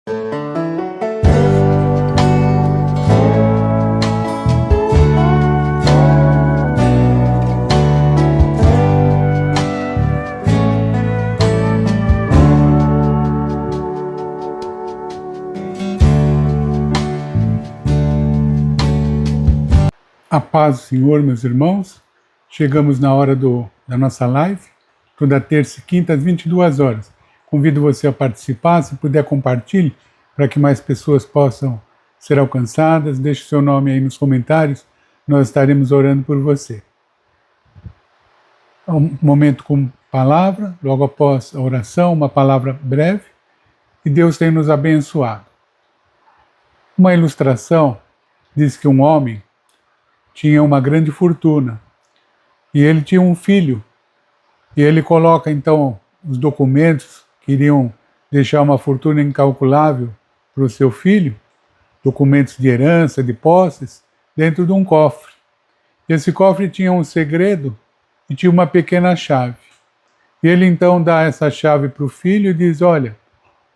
A paz do Senhor, meus irmãos. Chegamos na hora da nossa live, toda terça e quinta às 22 horas. Convido você a participar, se puder compartilhe, para que mais pessoas possam ser alcançadas. Deixe seu nome aí nos comentários, nós estaremos orando por você. Um momento com palavra, logo após a oração, uma palavra breve, e Deus tem nos abençoado. Uma ilustração diz que um homem tinha uma grande fortuna, e ele tinha um filho, e ele coloca então os documentos que iriam deixar uma fortuna incalculável para o seu filho, documentos de herança, de posses, dentro de um cofre. E esse cofre tinha um segredo e tinha uma pequena chave. E ele então dá essa chave para o filho e diz: olha,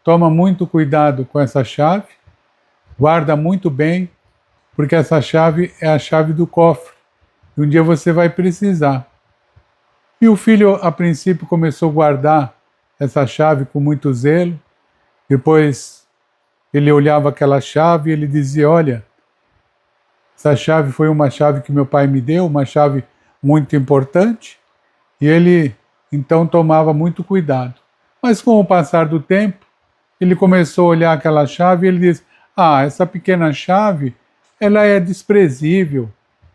toma muito cuidado com essa chave, guarda muito bem, porque essa chave é a chave do cofre, e um dia você vai precisar. E o filho, a princípio, começou a guardar essa chave com muito zelo. Depois, ele olhava aquela chave e ele dizia: olha, essa chave foi uma chave que meu pai me deu, uma chave muito importante, e ele, então, tomava muito cuidado. Mas, com o passar do tempo, ele começou a olhar aquela chave e ele disse: essa pequena chave, ela é desprezível,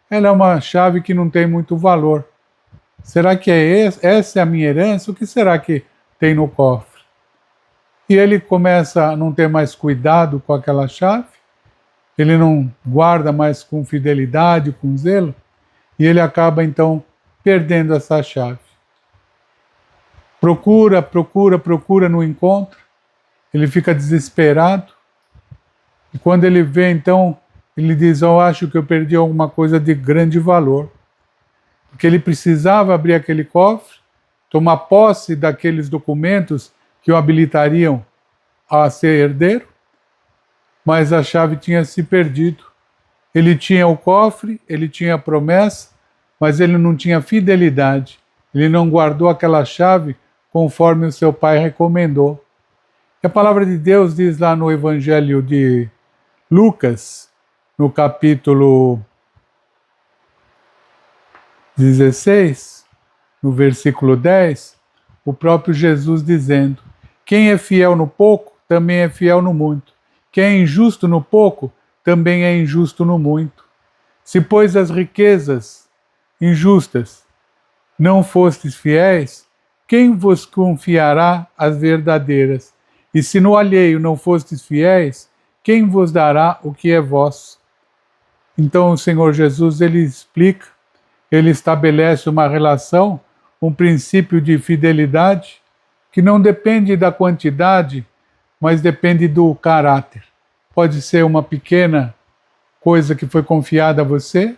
ela é uma chave que não tem muito valor. Será que essa é a minha herança? O que será que tem no cofre? E ele começa a não ter mais cuidado com aquela chave, ele não guarda mais com fidelidade, com zelo, e ele acaba então perdendo essa chave. Procura, não encontra, ele fica desesperado, e quando ele vê então, ele diz: eu acho que eu perdi alguma coisa de grande valor. Porque ele precisava abrir aquele cofre, tomar posse daqueles documentos que o habilitariam a ser herdeiro, mas a chave tinha se perdido. Ele tinha o cofre, ele tinha a promessa, mas ele não tinha fidelidade. Ele não guardou aquela chave conforme o seu pai recomendou. E a palavra de Deus diz lá no Evangelho de Lucas, no capítulo 16, no versículo 10, o próprio Jesus dizendo: quem é fiel no pouco, também é fiel no muito. Quem é injusto no pouco, também é injusto no muito. Se, pois, as riquezas injustas não fostes fiéis, quem vos confiará as verdadeiras? E se no alheio não fostes fiéis, quem vos dará o que é vosso? Então o Senhor Jesus, ele explica, ele estabelece uma relação, um princípio de fidelidade, que não depende da quantidade, mas depende do caráter. Pode ser uma pequena coisa que foi confiada a você,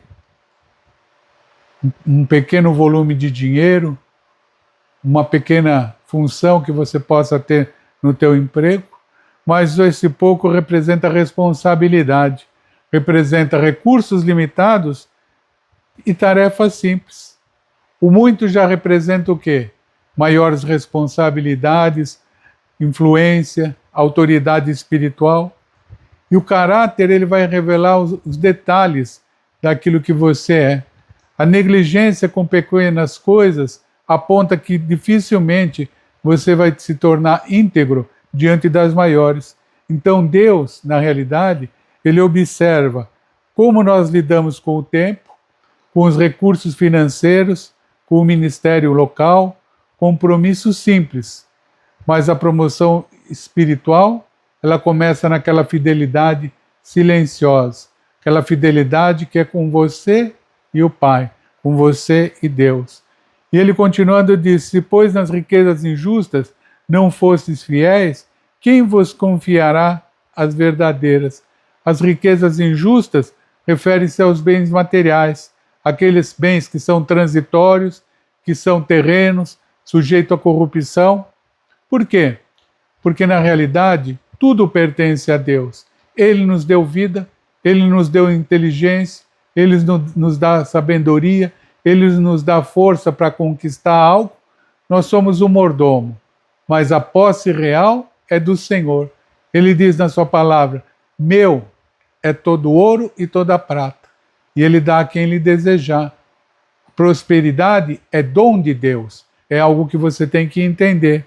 um pequeno volume de dinheiro, uma pequena função que você possa ter no teu emprego, mas esse pouco representa responsabilidade, representa recursos limitados e tarefas simples. O muito já representa o quê? Maiores responsabilidades, influência, autoridade espiritual. E o caráter, ele vai revelar os detalhes daquilo que você é. A negligência com pequenas coisas aponta que dificilmente você vai se tornar íntegro diante das maiores. Então Deus, na realidade, ele observa como nós lidamos com o tempo, com os recursos financeiros, com o ministério local, compromissos simples. Mas a promoção espiritual, ela começa naquela fidelidade silenciosa, aquela fidelidade que é com você e o Pai, com você e Deus. E ele continuando diz: se pois nas riquezas injustas não fostes fiéis, quem vos confiará as verdadeiras? As riquezas injustas referem-se aos bens materiais, aqueles bens que são transitórios, que são terrenos, sujeitos à corrupção. Por quê? Porque na realidade tudo pertence a Deus. Ele nos deu vida, Ele nos deu inteligência, Ele nos dá sabedoria, Ele nos dá força para conquistar algo. Nós somos o mordomo, mas a posse real é do Senhor. Ele diz na sua palavra: meu é todo ouro e toda prata, e Ele dá a quem Ele desejar. Prosperidade é dom de Deus, é algo que você tem que entender.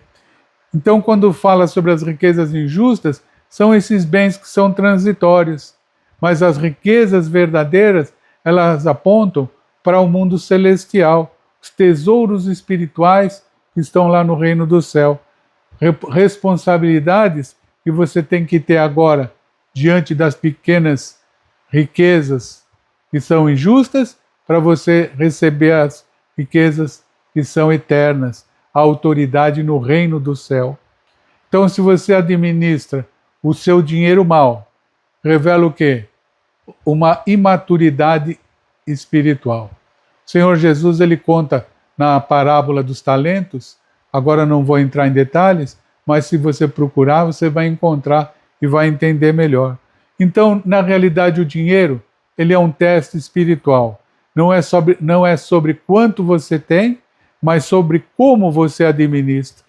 Então, quando fala sobre as riquezas injustas, são esses bens que são transitórios, mas as riquezas verdadeiras, elas apontam para o mundo celestial, os tesouros espirituais que estão lá no reino do céu. Responsabilidades que você tem que ter agora diante das pequenas riquezas que são injustas, para você receber as riquezas que são eternas, a autoridade no reino do céu. Então, se você administra o seu dinheiro mal, revela o quê? Uma imaturidade espiritual. O Senhor Jesus, ele conta na parábola dos talentos, agora não vou entrar em detalhes, mas se você procurar, você vai encontrar e vai entender melhor. Então, na realidade, o dinheiro, ele é um teste espiritual. Não é sobre quanto você tem, mas sobre como você administra.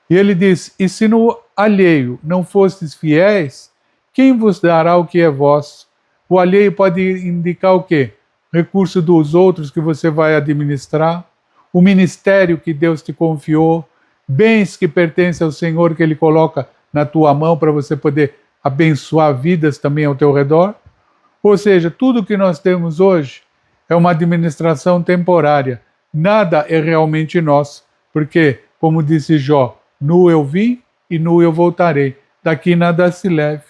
E ele diz: e se no alheio não fostes fiéis, quem vos dará o que é vosso? O alheio pode indicar o quê? Recurso dos outros que você vai administrar, o ministério que Deus te confiou, bens que pertencem ao Senhor que Ele coloca na tua mão para você poder abençoar vidas também ao teu redor. Ou seja, tudo que nós temos hoje é uma administração temporária. Nada é realmente nosso, porque, como disse Jó, nu eu vim e nu eu voltarei. Daqui nada se leva.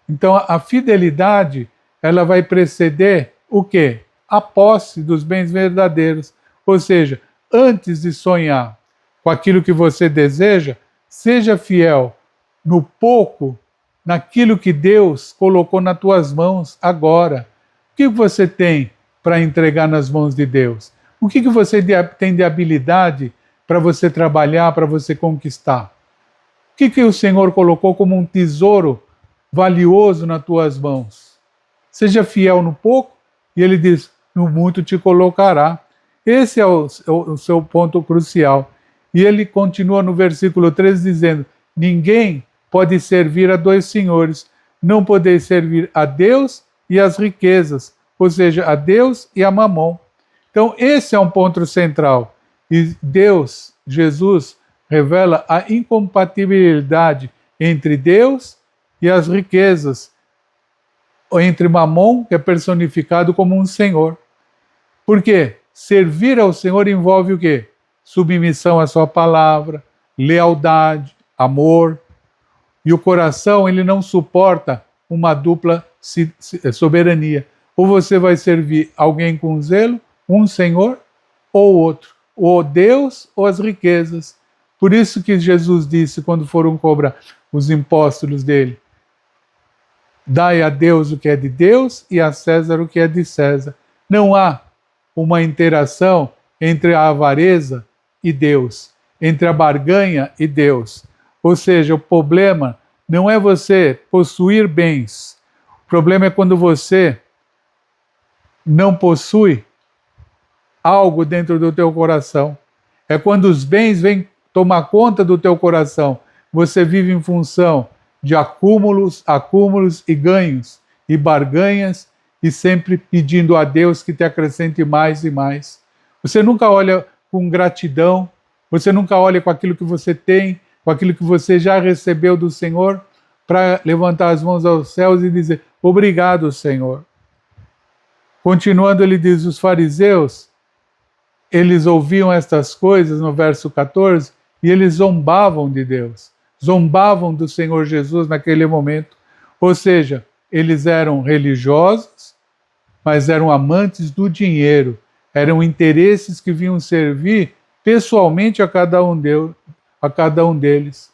Então, a fidelidade, ela vai preceder o quê? A posse dos bens verdadeiros. Ou seja, antes de sonhar com aquilo que você deseja, seja fiel no pouco, naquilo que Deus colocou nas tuas mãos agora. O que você tem para entregar nas mãos de Deus? O que você tem de habilidade para você trabalhar, para você conquistar? O que o Senhor colocou como um tesouro valioso nas tuas mãos? Seja fiel no pouco, e Ele diz: no muito te colocará. Esse é o seu ponto crucial. E ele continua no versículo 13 dizendo: ninguém pode servir a dois senhores, não podeis servir a Deus e as riquezas, ou seja, a Deus e a Mamon. Então, esse é um ponto central. E Deus, Jesus, revela a incompatibilidade entre Deus e as riquezas, ou entre Mamon, que é personificado como um senhor. Por quê? Servir ao Senhor envolve o quê? Submissão à sua palavra, lealdade, amor. E o coração, ele não suporta uma dupla soberania. Ou você vai servir alguém com zelo, um Senhor, ou outro. Ou Deus ou as riquezas. Por isso que Jesus disse, quando foram cobrar os impostos dele: dai a Deus o que é de Deus e a César o que é de César. Não há uma interação entre a avareza e Deus, entre a barganha e Deus. Ou seja, o problema não é você possuir bens. O problema é quando você não possui algo dentro do teu coração. É quando os bens vêm tomar conta do teu coração. Você vive em função de acúmulos e ganhos e barganhas, e sempre pedindo a Deus que te acrescente mais e mais. Você nunca olha com gratidão, você nunca olha com aquilo que você tem, com aquilo que você já recebeu do Senhor, para levantar as mãos aos céus e dizer: obrigado, Senhor. Continuando, ele diz: os fariseus, eles ouviam estas coisas no verso 14 e eles zombavam de Deus, zombavam do Senhor Jesus naquele momento. Ou seja, eles eram religiosos, mas eram amantes do dinheiro, eram interesses que vinham servir pessoalmente a cada um deles.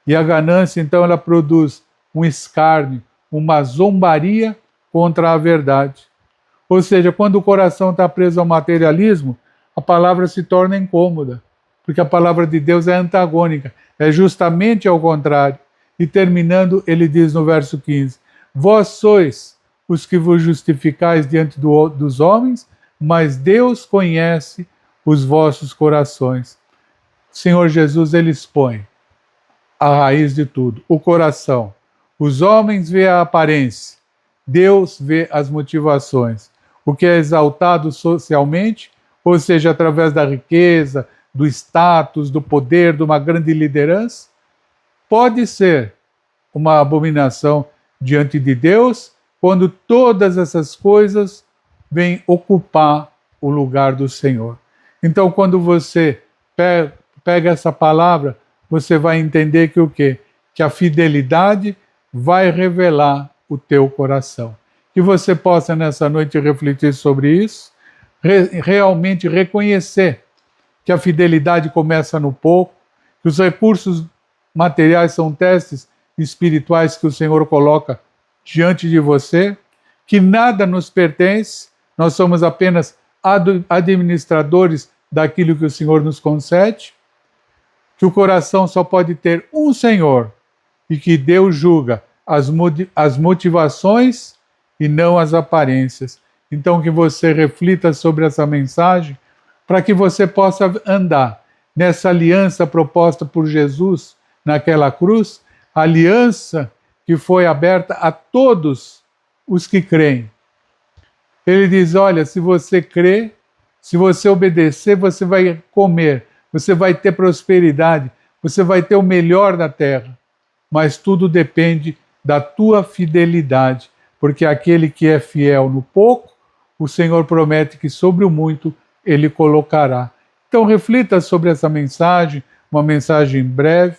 E a ganância, então, ela produz um escárnio, uma zombaria contra a verdade. Ou seja, quando o coração está preso ao materialismo, a palavra se torna incômoda, porque a palavra de Deus é antagônica, é justamente ao contrário. e terminando, ele diz no verso 15: vós sois os que vos justificais diante dos homens, mas Deus conhece os vossos corações. O Senhor Jesus, ele expõe a raiz de tudo, o coração. Os homens vê a aparência, Deus vê as motivações. O que é exaltado socialmente, ou seja, através da riqueza, do status, do poder, de uma grande liderança, pode ser uma abominação diante de Deus quando todas essas coisas vêm ocupar o lugar do Senhor. Então, quando você pega essa palavra, você vai entender que o quê? Que a fidelidade vai revelar o teu coração. Que você possa nessa noite refletir sobre isso, realmente reconhecer que a fidelidade começa no pouco, que os recursos materiais são testes espirituais que o Senhor coloca diante de você, que nada nos pertence, nós somos apenas administradores daquilo que o Senhor nos concede, que o coração só pode ter um Senhor e que Deus julga as motivações e não as aparências. Então que você reflita sobre essa mensagem para que você possa andar nessa aliança proposta por Jesus naquela cruz, aliança que foi aberta a todos os que creem. Ele diz, olha, se você crê, se você obedecer, você vai comer, você vai ter prosperidade, você vai ter o melhor da terra. Mas tudo depende da tua fidelidade, porque aquele que é fiel no pouco, o Senhor promete que sobre o muito ele colocará. Então reflita sobre essa mensagem, uma mensagem breve,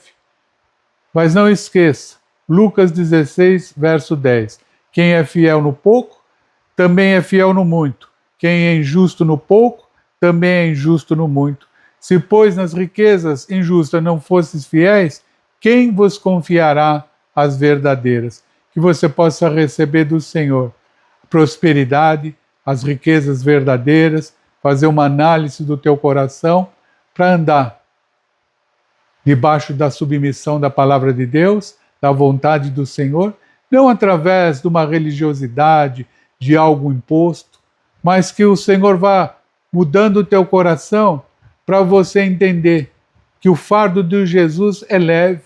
mas não esqueça, Lucas 16, verso 10. Quem é fiel no pouco, também é fiel no muito. Quem é injusto no pouco, também é injusto no muito. Se, pois, nas riquezas injustas não fosses fiéis, quem vos confiará as verdadeiras? Que você possa receber do Senhor prosperidade, as riquezas verdadeiras, fazer uma análise do teu coração para andar debaixo da submissão da palavra de Deus, da vontade do Senhor, não através de uma religiosidade, de algo imposto, mas que o Senhor vá mudando o teu coração para você entender que o fardo de Jesus é leve,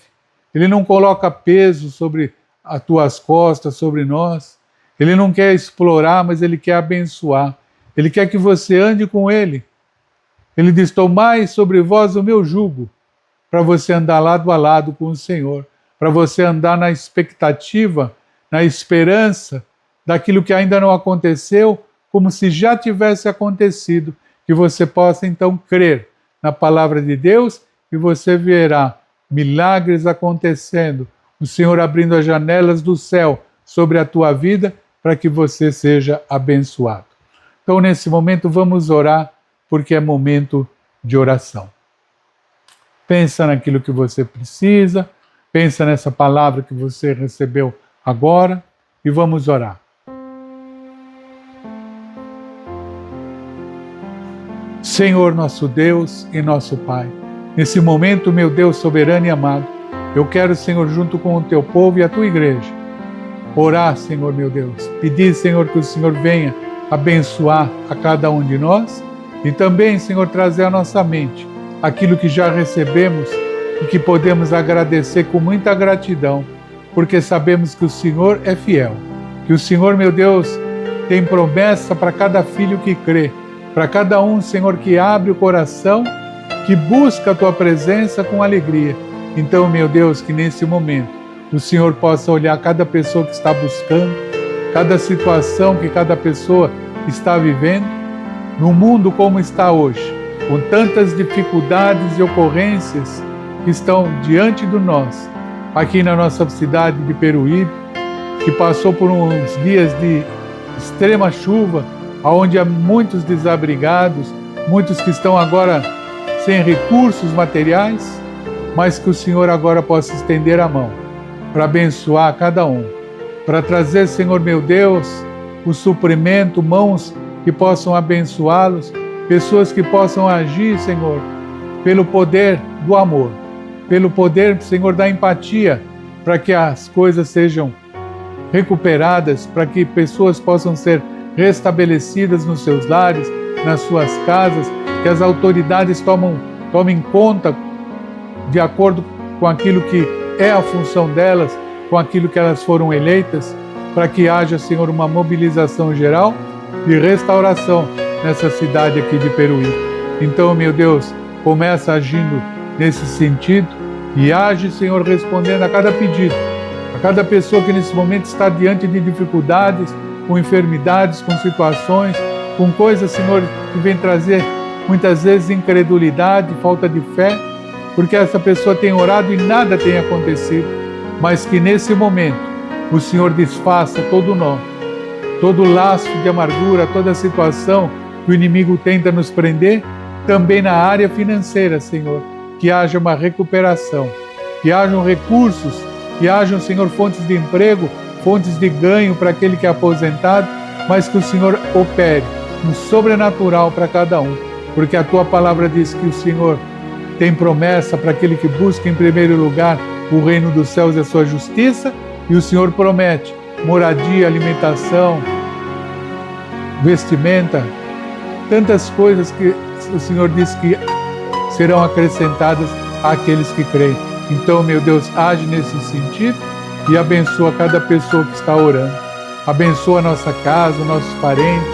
ele não coloca peso sobre as tuas costas, sobre nós, ele não quer explorar, mas ele quer abençoar, ele quer que você ande com ele. Ele diz, tomai sobre vós o meu jugo, para você andar lado a lado com o Senhor, para você andar na expectativa, na esperança daquilo que ainda não aconteceu, como se já tivesse acontecido, que você possa então crer na palavra de Deus e você verá milagres acontecendo, o Senhor abrindo as janelas do céu sobre a tua vida para que você seja abençoado. Então, nesse momento, vamos orar, porque é momento de oração. Pensa naquilo que você precisa, pensa nessa palavra que você recebeu agora e vamos orar. Senhor nosso Deus e nosso Pai, nesse momento, meu Deus soberano e amado, eu quero, Senhor, junto com o teu povo e a tua igreja, orar, Senhor, meu Deus, pedir, Senhor, que o Senhor venha abençoar a cada um de nós e também, Senhor, trazer à nossa mente aquilo que já recebemos e que podemos agradecer com muita gratidão, porque sabemos que o Senhor é fiel, que o Senhor, meu Deus, tem promessa para cada filho que crê, para cada um, Senhor, que abre o coração, que busca a tua presença com alegria. Então, meu Deus, que nesse momento o Senhor possa olhar cada pessoa que está buscando, cada situação que cada pessoa está vivendo, no mundo como está hoje, com tantas dificuldades e ocorrências que estão diante de nós, aqui na nossa cidade de Peruíbe, que passou por uns dias de extrema chuva, onde há muitos desabrigados, muitos que estão agora sem recursos materiais, mas que o Senhor agora possa estender a mão para abençoar cada um, para trazer, Senhor meu Deus, o suprimento, mãos que possam abençoá-los, pessoas que possam agir, Senhor, pelo poder do amor, pelo poder, Senhor, da empatia, para que as coisas sejam recuperadas, para que pessoas possam ser restabelecidas nos seus lares, nas suas casas, que as autoridades tomem conta de acordo com aquilo que é a função delas, com aquilo que elas foram eleitas, para que haja, Senhor, uma mobilização geral de restauração nessa cidade aqui de Peruíbe. Então, meu Deus, começa agindo nesse sentido e age, Senhor, respondendo a cada pedido, a cada pessoa que nesse momento está diante de dificuldades, com enfermidades, com situações, com coisas, Senhor, que vem trazer muitas vezes incredulidade, falta de fé, porque essa pessoa tem orado e nada tem acontecido, mas que nesse momento o Senhor desfaça todo nó, todo laço de amargura, toda situação que o inimigo tenta nos prender, também na área financeira, Senhor, que haja uma recuperação, que hajam recursos, que hajam, Senhor, fontes de emprego, fontes de ganho para aquele que é aposentado, mas que o Senhor opere no sobrenatural para cada um, porque a Tua palavra diz que o Senhor tem promessa para aquele que busca em primeiro lugar o reino dos céus e a sua justiça, e o Senhor promete moradia, alimentação, vestimenta, tantas coisas que o Senhor diz que serão acrescentadas àqueles que creem. Então, meu Deus, age nesse sentido e abençoa cada pessoa que está orando. Abençoa a nossa casa, os nossos parentes.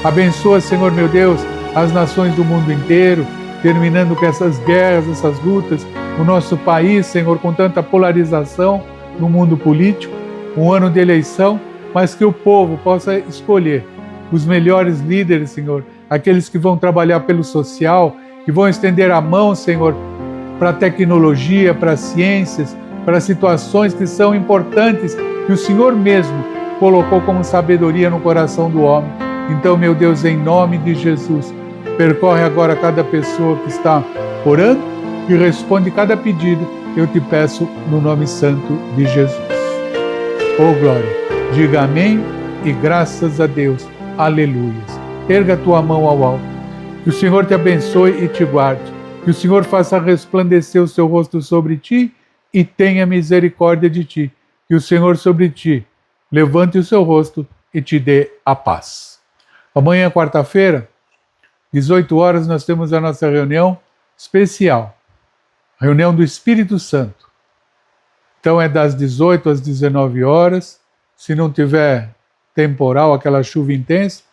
Abençoa, Senhor, meu Deus, as nações do mundo inteiro, terminando com essas guerras, essas lutas, o nosso país, Senhor, com tanta polarização no mundo político, um ano de eleição, mas que o povo possa escolher os melhores líderes, Senhor, aqueles que vão trabalhar pelo social, que vão estender a mão, Senhor, para a tecnologia, para as ciências, para situações que são importantes, que o Senhor mesmo colocou como sabedoria no coração do homem. Então, meu Deus, em nome de Jesus, percorre agora cada pessoa que está orando e responde cada pedido, eu te peço no nome santo de Jesus. Oh glória, diga amém e graças a Deus, aleluias. Erga a tua mão ao alto, que o Senhor te abençoe e te guarde, que o Senhor faça resplandecer o seu rosto sobre ti e tenha misericórdia de ti, que o Senhor sobre ti levante o seu rosto e te dê a paz. Amanhã, quarta-feira, 18 horas, nós temos a nossa reunião especial, reunião do Espírito Santo. Então é das 18 às 19 horas, se não tiver temporal, aquela chuva intensa,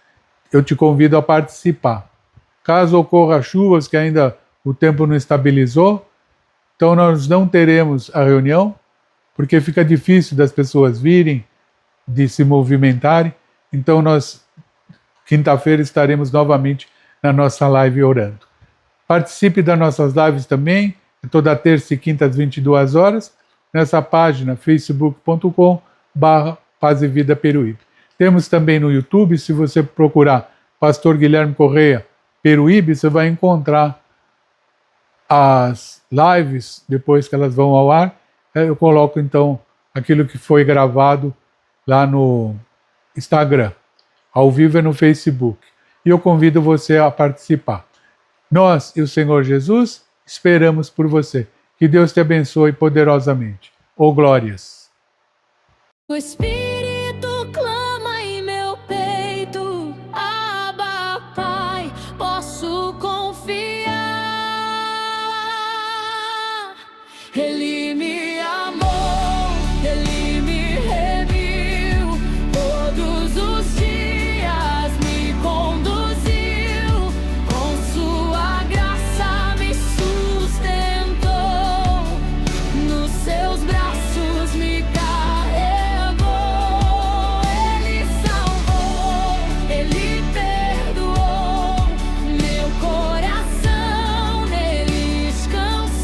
eu te convido a participar. Caso ocorra chuvas que ainda o tempo não estabilizou, então nós não teremos a reunião, porque fica difícil das pessoas virem, de se movimentarem. Então nós, quinta-feira, estaremos novamente na nossa live orando. Participe das nossas lives também, toda terça e quinta às 22 horas, nessa página facebook.com/Paz e Vida Peruíbe. Temos também no YouTube, se você procurar Pastor Guilherme Correia Peruíbe, você vai encontrar as lives, depois que elas vão ao ar, eu coloco então aquilo que foi gravado lá no Instagram, ao vivo é no Facebook, e eu convido você a participar. Nós e o Senhor Jesus esperamos por você. Que Deus te abençoe poderosamente. Oh glórias! O Espírito clama em meu peito, Abba, Pai, posso confiar. Ele me amou, Ele me remiu, todos os dias me conduziu, com sua graça me sustentou, nos seus braços me carregou. Ele salvou, Ele perdoou, meu coração nele descansou.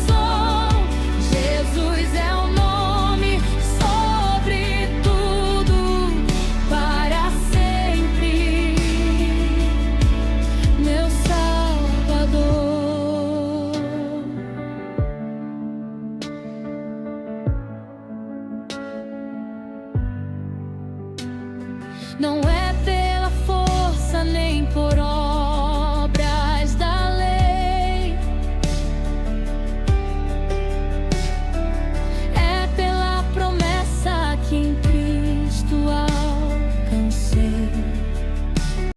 Jesus é o nome sobre tudo, para sempre, meu Salvador. Não é